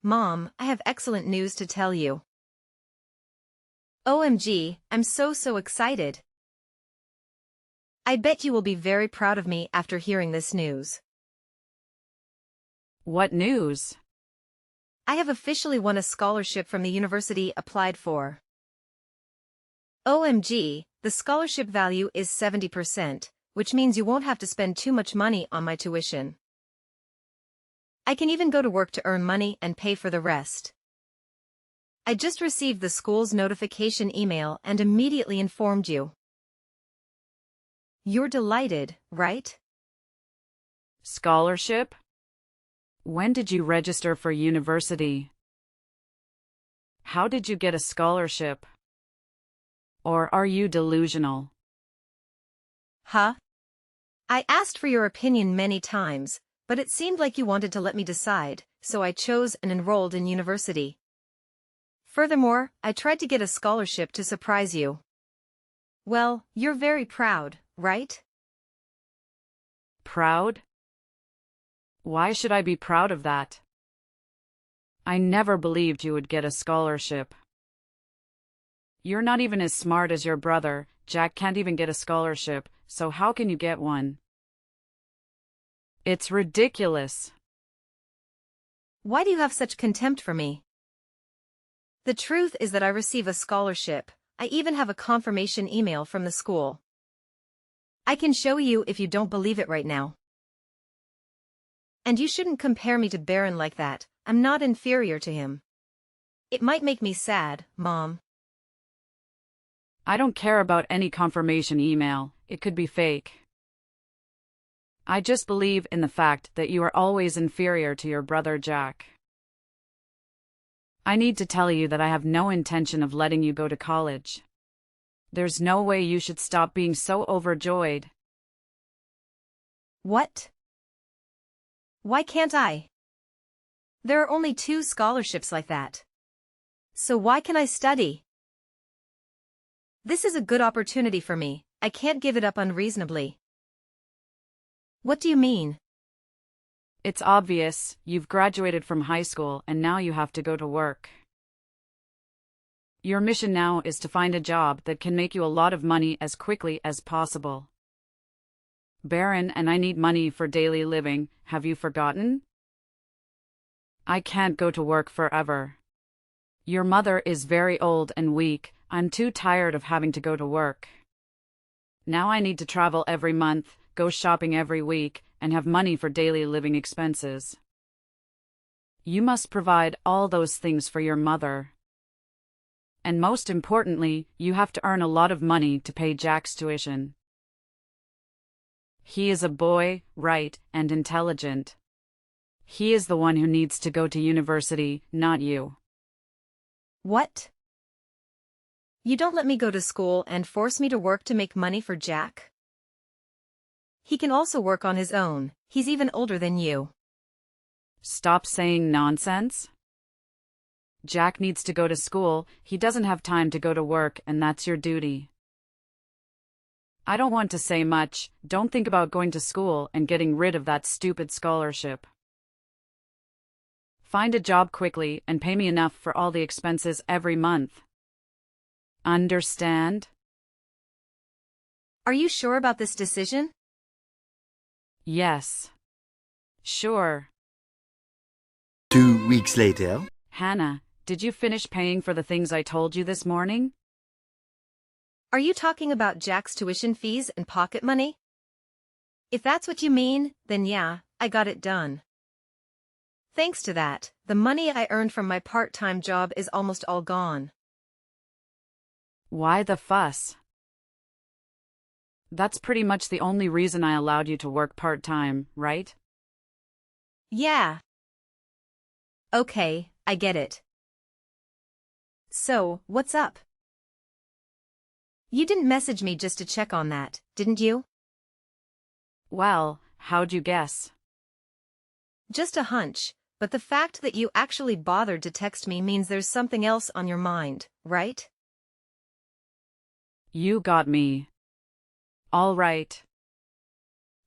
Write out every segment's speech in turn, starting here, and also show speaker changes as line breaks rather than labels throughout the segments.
Mom, I have excellent news to tell you. OMG, I'm so excited. I bet you will be very proud of me after hearing this news.
What news?
I have officially won a scholarship from the university applied for. OMG, the scholarship value is 70%, which means you won't have to spend too much money on my tuition. I can even go to work to earn money and pay for the rest. I just received the school's notification email and immediately informed you. You're delighted, right?
Scholarship? When did you register for university? How did you get a scholarship? Or are you delusional?
Huh? I asked for your opinion many times, but it seemed like you wanted to let me decide, so I chose and enrolled in university. Furthermore, I tried to get a scholarship to surprise you. Well, you're very proud, right?
Proud? Why should I be proud of that? I never believed you would get a scholarship. You're not even as smart as your brother. Jack can't even get a scholarship, so how can you get one? It's ridiculous.
Why do you have such contempt for me? The truth is that I receive a scholarship. I even have a confirmation email from the school. I can show you if you don't believe it right now. And you shouldn't compare me to Baron like that. I'm not inferior to him. It might make me sad, Mom.
I don't care about any confirmation email. It could be fake. I just believe in the fact that you are always inferior to your brother Jack. I need to tell you that I have no intention of letting you go to college. There's no way you should stop being so overjoyed.
What? Why can't I? There are only 2 scholarships like that. So why can I study? This is a good opportunity for me. I can't give it up unreasonably. What do you mean?
It's obvious. You've graduated from high school and now you have to go to work. Your mission now is to find a job that can make you a lot of money as quickly as possible. Baron and I need money for daily living. Have you forgotten? I can't go to work forever. Your mother is very old and weak. I'm too tired of having to go to work. Now I need to travel every month, go shopping every week, and have money for daily living expenses. You must provide all those things for your mother. And most importantly, you have to earn a lot of money to pay Jack's tuition. He is a boy, right, and intelligent. He is the one who needs to go to university, not you.
What? You don't let me go to school and force me to work to make money for Jack? He can also work on his own. He's even older than you.
Stop saying nonsense. Jack needs to go to school. He doesn't have time to go to work, and that's your duty. I don't want to say much. Don't think about going to school and getting rid of that stupid scholarship. Find a job quickly and pay me enough for all the expenses every month. Understand?
Are you sure about this decision?
Yes. Sure.
2 weeks later.
Hannah, did you finish paying for the things I told you this morning?
Are you talking about Jack's tuition fees and pocket money? If that's what you mean, then yeah, I got it done. Thanks to that, the money I earned from my part-time job is almost all gone.
Why the fuss? That's pretty much the only reason I allowed you to work part-time, right?
Yeah. Okay, I get it. So, what's up? You didn't message me just to check on that, didn't you?
Well, how'd you guess?
Just a hunch, but the fact that you actually bothered to text me means there's something else on your mind, right?
You got me. All right.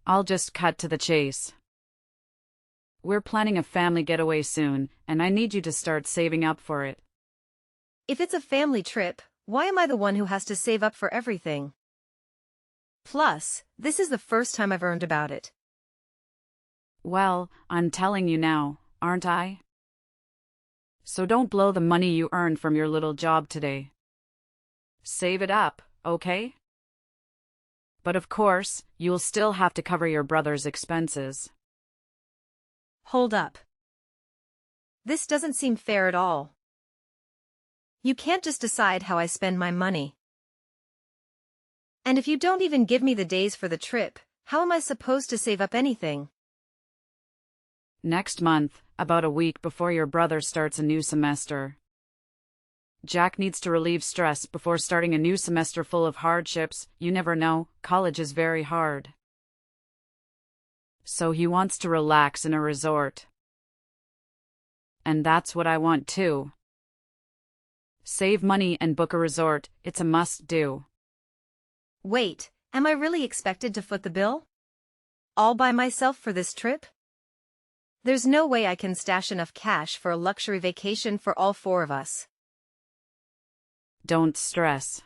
I'll just cut to the chase. We're planning a family getaway soon, and I need you to start saving up for it.
If it's a family trip, why am I the one who has to save up for everything? Plus, this is the first time I've earned about it.
Well, I'm telling you now, aren't I? So don't blow the money you earned from your little job today. Save it up, okay? But of course, you'll still have to cover your brother's expenses.
Hold up. This doesn't seem fair at all. You can't just decide how I spend my money. And if you don't even give me the days for the trip, how am I supposed to save up anything?
Next month, about a week before your brother starts a new semester. Jack needs to relieve stress before starting a new semester full of hardships. You never know, college is very hard. So he wants to relax in a resort. And that's what I want too. Save money and book a resort, it's a must-do.
Wait, am I really expected to foot the bill? All by myself for this trip? There's no way I can stash enough cash for a luxury vacation for all four of us.
Don't stress.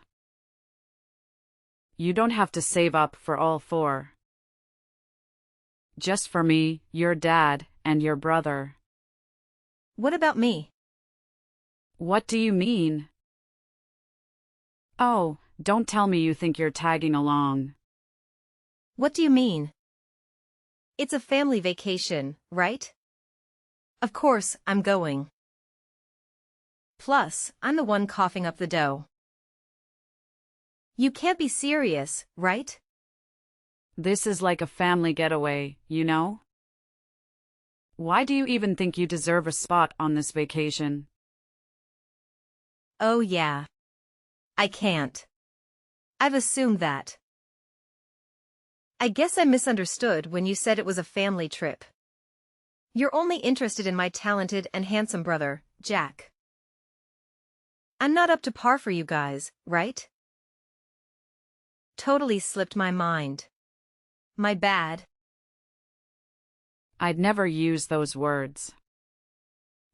You don't have to save up for all four. Just for me, your dad, and your brother.
What about me?
What do you mean? Oh, don't tell me you think you're tagging along.
What do you mean? It's a family vacation, right? Of course, I'm going. Plus, I'm the one coughing up the dough. You can't be serious, right?
This is like a family getaway, you know? Why do you even think you deserve a spot on this vacation?
Oh yeah. I can't. I've assumed that. I guess I misunderstood when you said it was a family trip. You're only interested in my talented and handsome brother, Jack. I'm not up to par for you guys, right? Totally slipped my mind. My bad.
I'd never use those words.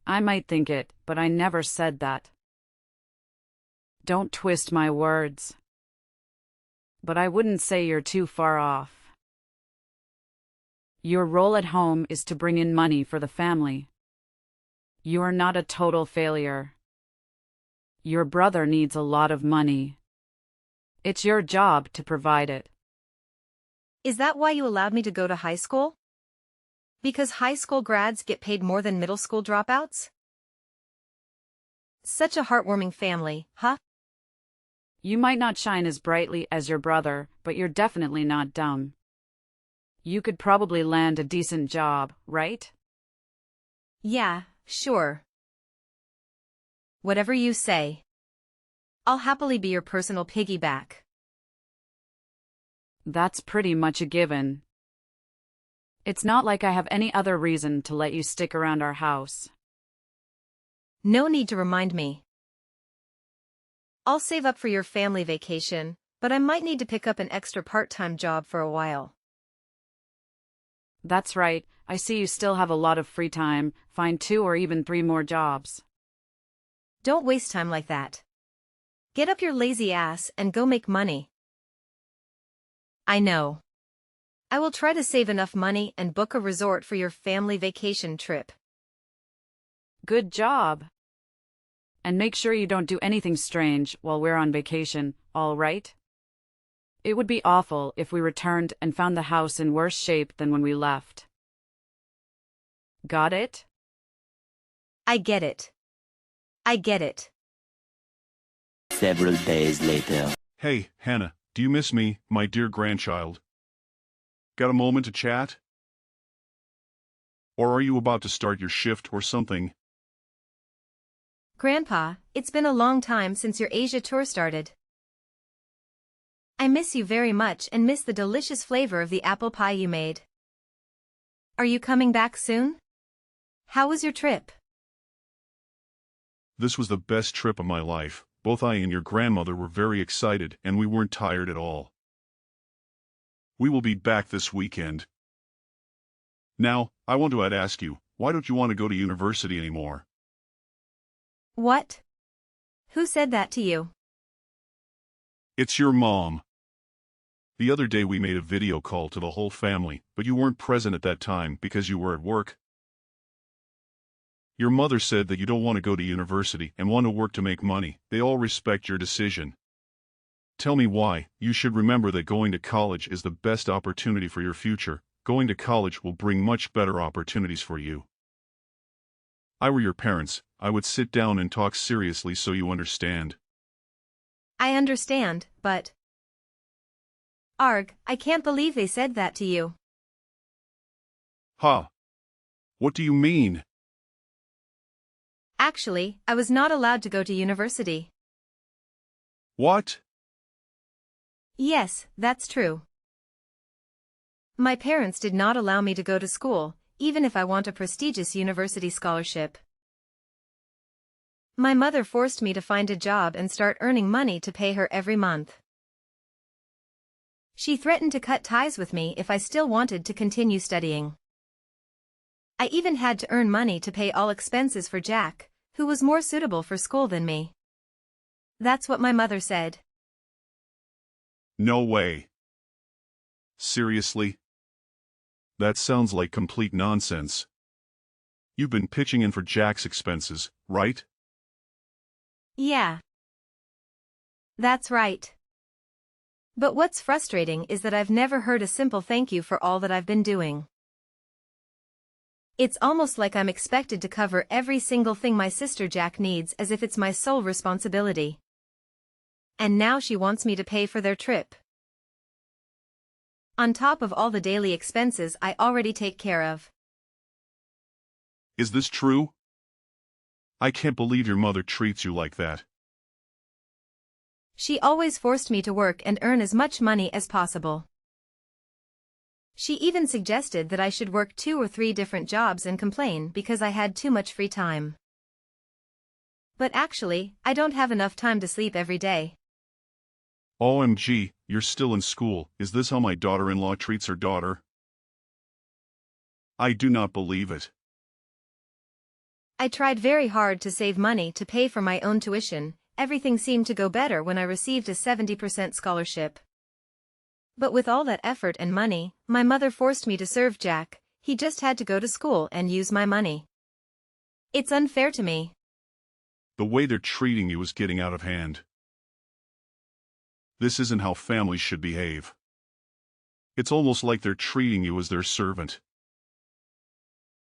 I might think it, but I never said that. Don't twist my words. But I wouldn't say you're too far off. Your role at home is to bring in money for the family. You're not a total failure. Your brother needs a lot of money. It's your job to provide it.
Is that why you allowed me to go to high school? Because high school grads get paid more than middle school dropouts? Such a heartwarming family, huh?
You might not shine as brightly as your brother, but you're definitely not dumb. You could probably land a decent job, right?
Yeah, sure. Whatever you say. I'll happily be your personal piggyback.
That's pretty much a given. It's not like I have any other reason to let you stick around our house.
No need to remind me. I'll save up for your family vacation, but I might need to pick up an extra part-time job for a while.
That's right, I see you still have a lot of free time. Find 2 or even 3 more jobs.
Don't waste time like that. Get up your lazy ass and go make money. I know. I will try to save enough money and book a resort for your family vacation trip.
Good job. And make sure you don't do anything strange while we're on vacation, all right? It would be awful if we returned and found the house in worse shape than when we left. Got it?
I get it. I get it.
Several days later.
Hey, Hannah, do you miss me, my dear grandchild? Got a moment to chat? Or are you about to start your shift or something?
Grandpa, it's been a long time since your Asia tour started. I miss you very much and miss the delicious flavor of the apple pie you made. Are you coming back soon? How was your trip?
This was the best trip of my life. Both I and your grandmother were very excited, and we weren't tired at all. We will be back this weekend. Now, I want to ask you, why don't you want to go to university anymore?
What? Who said that to you?
It's your mom. The other day we made a video call to the whole family, but you weren't present at that time because you were at work. Your mother said that you don't want to go to university and want to work to make money. They all respect your decision. Tell me why. You should remember that going to college is the best opportunity for your future. Going to college will bring much better opportunities for you. I were your parents, I would sit down and talk seriously so you understand.
I understand, but... Arg, I can't believe they said that to you.
Huh? What do you mean?
Actually, I was not allowed to go to university.
What?
Yes, that's true. My parents did not allow me to go to school, even if I want a prestigious university scholarship. My mother forced me to find a job and start earning money to pay her every month. She threatened to cut ties with me if I still wanted to continue studying. I even had to earn money to pay all expenses for Jack, who was more suitable for school than me. That's what my mother said.
No way. Seriously? That sounds like complete nonsense. You've been pitching in for Jack's expenses, right?
Yeah. That's right. But what's frustrating is that I've never heard a simple thank you for all that I've been doing. It's almost like I'm expected to cover every single thing my sister Jack needs as if it's my sole responsibility. And now she wants me to pay for their trip. On top of all the daily expenses I already take care of.
Is this true? I can't believe your mother treats you like that.
She always forced me to work and earn as much money as possible. She even suggested that I should work 2 or 3 different jobs and complain because I had too much free time. But actually, I don't have enough time to sleep every day.
OMG, you're still in school. Is this how my daughter-in-law treats her daughter? I do not believe it.
I tried very hard to save money to pay for my own tuition. Everything seemed to go better when I received a 70% scholarship. But with all that effort and money, my mother forced me to serve Jack. He just had to go to school and use my money. It's unfair to me.
The way they're treating you is getting out of hand. This isn't how families should behave. It's almost like they're treating you as their servant.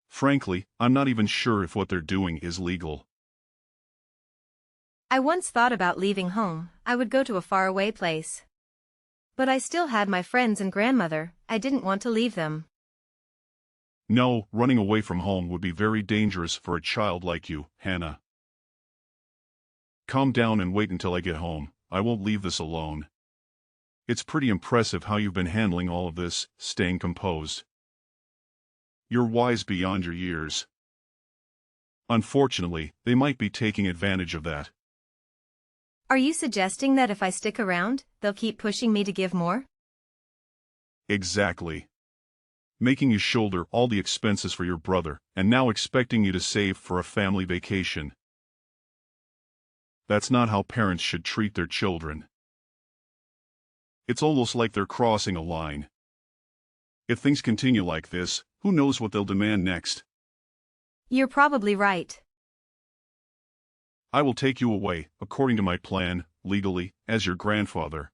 Frankly, I'm not even sure if what they're doing is legal.
I once thought about leaving home. I would go to a faraway place. But I still had my friends and grandmother. I didn't want to leave them.
No, running away from home would be very dangerous for a child like you, Hannah. Calm down and wait until I get home. I won't leave this alone. It's pretty impressive how you've been handling all of this, staying composed. You're wise beyond your years. Unfortunately, they might be taking advantage of that.
Are you suggesting that if I stick around, they'll keep pushing me to give more?
Exactly. Making you shoulder all the expenses for your brother, and now expecting you to save for a family vacation. That's not how parents should treat their children. It's almost like they're crossing a line. If things continue like this, who knows what they'll demand next?
You're probably right.
I will take you away, according to my plan, legally, as your grandfather.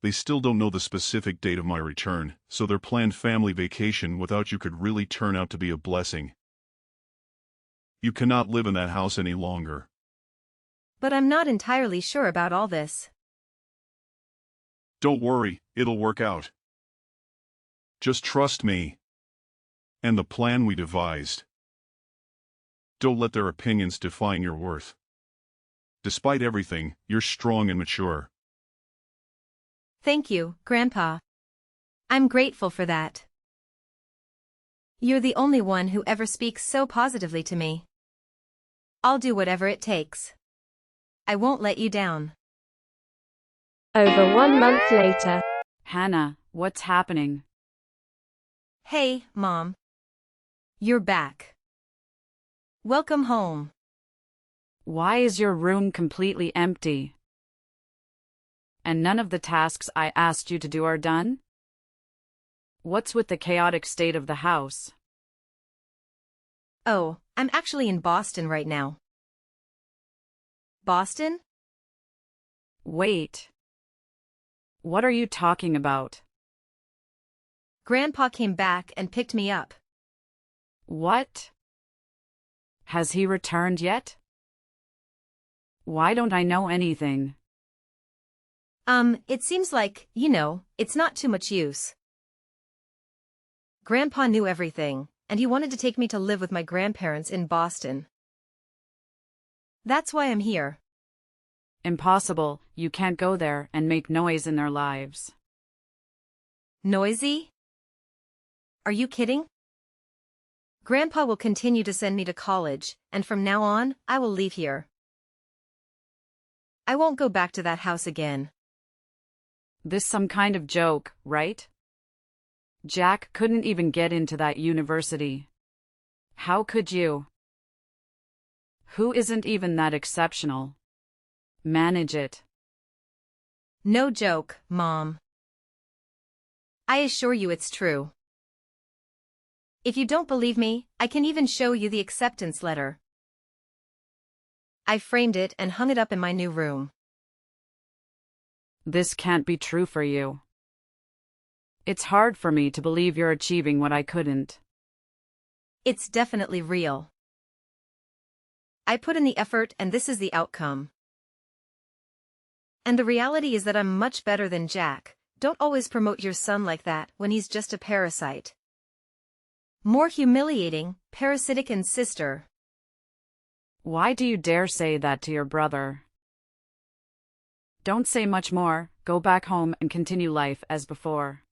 They still don't know the specific date of my return, so their planned family vacation without you could really turn out to be a blessing. You cannot live in that house any longer.
But I'm not entirely sure about all this.
Don't worry, it'll work out. Just trust me. And the plan we devised. Don't let their opinions define your worth. Despite everything, you're strong and mature.
Thank you, Grandpa. I'm grateful for that. You're the only one who ever speaks so positively to me. I'll do whatever it takes. I won't let you down.
Over 1 month later.
Hannah, what's happening?
Hey, Mom. You're back. Welcome home.
Why is your room completely empty? And none of the tasks I asked you to do are done? What's with the chaotic state of the house?
Oh, I'm actually in Boston right now. Boston?
Wait. What are you talking about?
Grandpa came back and picked me up.
What? Has he returned yet? Why don't I know anything?
It seems like, it's not too much use. Grandpa knew everything, and he wanted to take me to live with my grandparents in Boston. That's why I'm here.
Impossible, you can't go there and make noise in their lives.
Noisy? Are you kidding? Grandpa will continue to send me to college, and from now on, I will leave here. I won't go back to that house again.
This some kind of joke, right? Jack couldn't even get into that university. How could you? Who isn't even that exceptional? Manage it.
No joke, Mom. I assure you it's true. If you don't believe me, I can even show you the acceptance letter. I framed it and hung it up in my new room.
This can't be true for you. It's hard for me to believe you're achieving what I couldn't.
It's definitely real. I put in the effort and this is the outcome. And the reality is that I'm much better than Jack. Don't always promote your son like that when he's just a parasite. More humiliating, parasitic and sister.
Why do you dare say that to your brother? Don't say much more, go back home and continue life as before.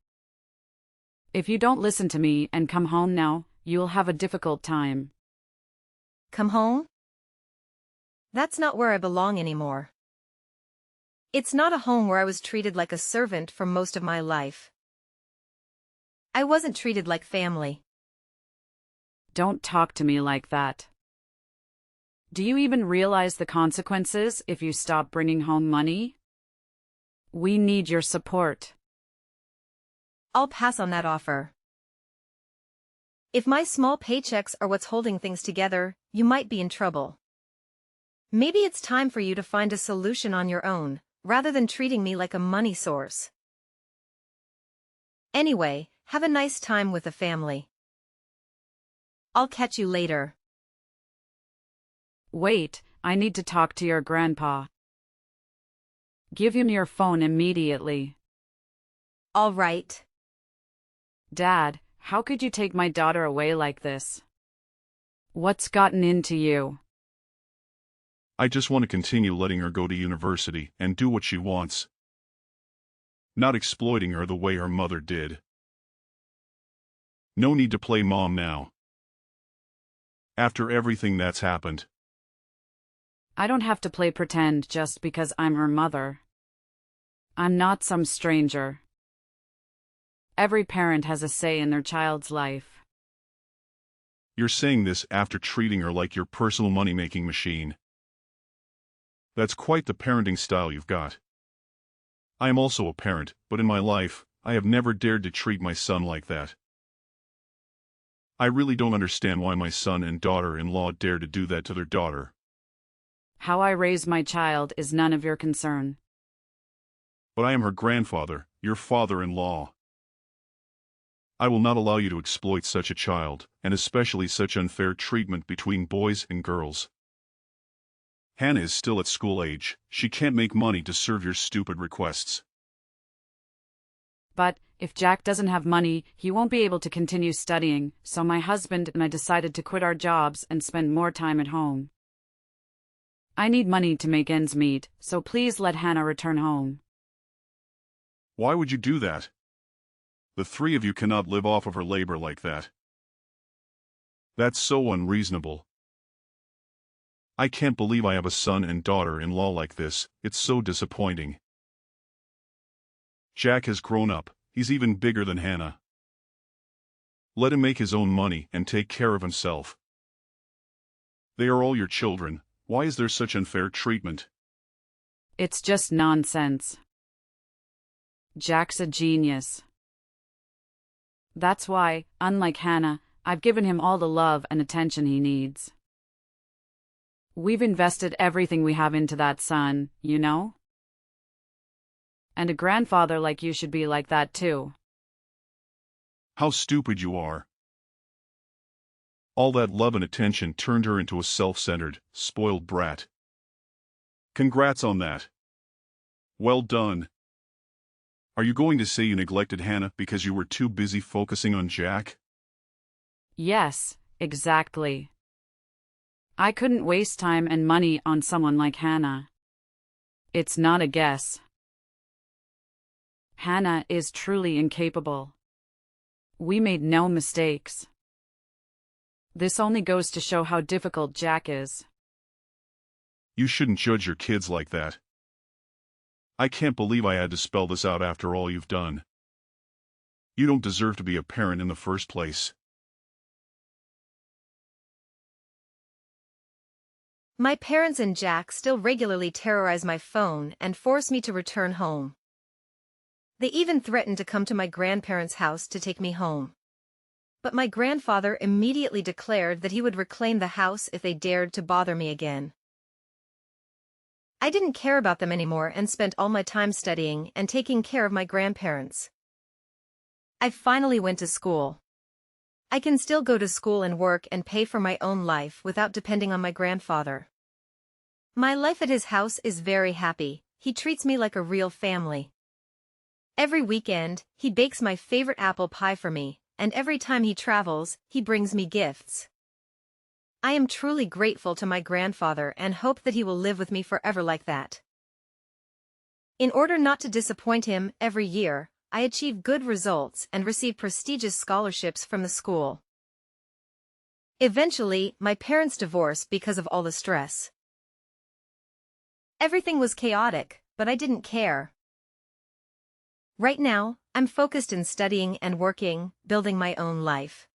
If you don't listen to me and come home now, you'll have a difficult time.
Come home? That's not where I belong anymore. It's not a home where I was treated like a servant for most of my life. I wasn't treated like family.
Don't talk to me like that. Do you even realize the consequences if you stop bringing home money? We need your support.
I'll pass on that offer. If my small paychecks are what's holding things together, you might be in trouble. Maybe it's time for you to find a solution on your own, rather than treating me like a money source. Anyway, have a nice time with the family. I'll catch you later.
Wait, I need to talk to your grandpa. Give him your phone immediately.
All right.
Dad, how could you take my daughter away like this? What's gotten into you?
I just want to continue letting her go to university and do what she wants. Not exploiting her the way her mother did. No need to play mom now. After everything that's happened.
I don't have to play pretend just because I'm her mother. I'm not some stranger. Every parent has a say in their child's life.
You're saying this after treating her like your personal money-making machine. That's quite the parenting style you've got. I am also a parent, but in my life, I have never dared to treat my son like that. I really don't understand why my son and daughter-in-law dare to do that to their daughter.
How I raise my child is none of your concern.
But I am her grandfather, your father-in-law. I will not allow you to exploit such a child, and especially such unfair treatment between boys and girls. Hannah is still at school age. She can't make money to serve your stupid requests.
But, if Jack doesn't have money, he won't be able to continue studying, so my husband and I decided to quit our jobs and spend more time at home. I need money to make ends meet, so please let Hannah return home.
Why would you do that? The three of you cannot live off of her labor like that. That's so unreasonable. I can't believe I have a son and daughter-in-law like this. It's so disappointing. Jack has grown up. He's even bigger than Hannah. Let him make his own money and take care of himself. They are all your children. Why is there such unfair treatment?
It's just nonsense. Jack's a genius. That's why, unlike Hannah, I've given him all the love and attention he needs. We've invested everything we have into that son, you know? And a grandfather like you should be like that too.
How stupid you are. All that love and attention turned her into a self-centered, spoiled brat. Congrats on that. Well done. Are you going to say you neglected Hannah because you were too busy focusing on Jack?
Yes, exactly. I couldn't waste time and money on someone like Hannah. It's not a guess. Hannah is truly incapable. We made no mistakes. This only goes to show how difficult Jack is.
You shouldn't judge your kids like that. I can't believe I had to spell this out after all you've done. You don't deserve to be a parent in the first place.
My parents and Jack still regularly terrorize my phone and force me to return home. They even threatened to come to my grandparents' house to take me home. But my grandfather immediately declared that he would reclaim the house if they dared to bother me again. I didn't care about them anymore and spent all my time studying and taking care of my grandparents. I finally went to school. I can still go to school and work and pay for my own life without depending on my grandfather. My life at his house is very happy. He treats me like a real family. Every weekend, he bakes my favorite apple pie for me, and every time he travels, he brings me gifts. I am truly grateful to my grandfather and hope that he will live with me forever like that. In order not to disappoint him, every year, I achieve good results and receive prestigious scholarships from the school. Eventually, my parents divorced because of all the stress. Everything was chaotic, but I didn't care. Right now, I'm focused in studying and working, building my own life.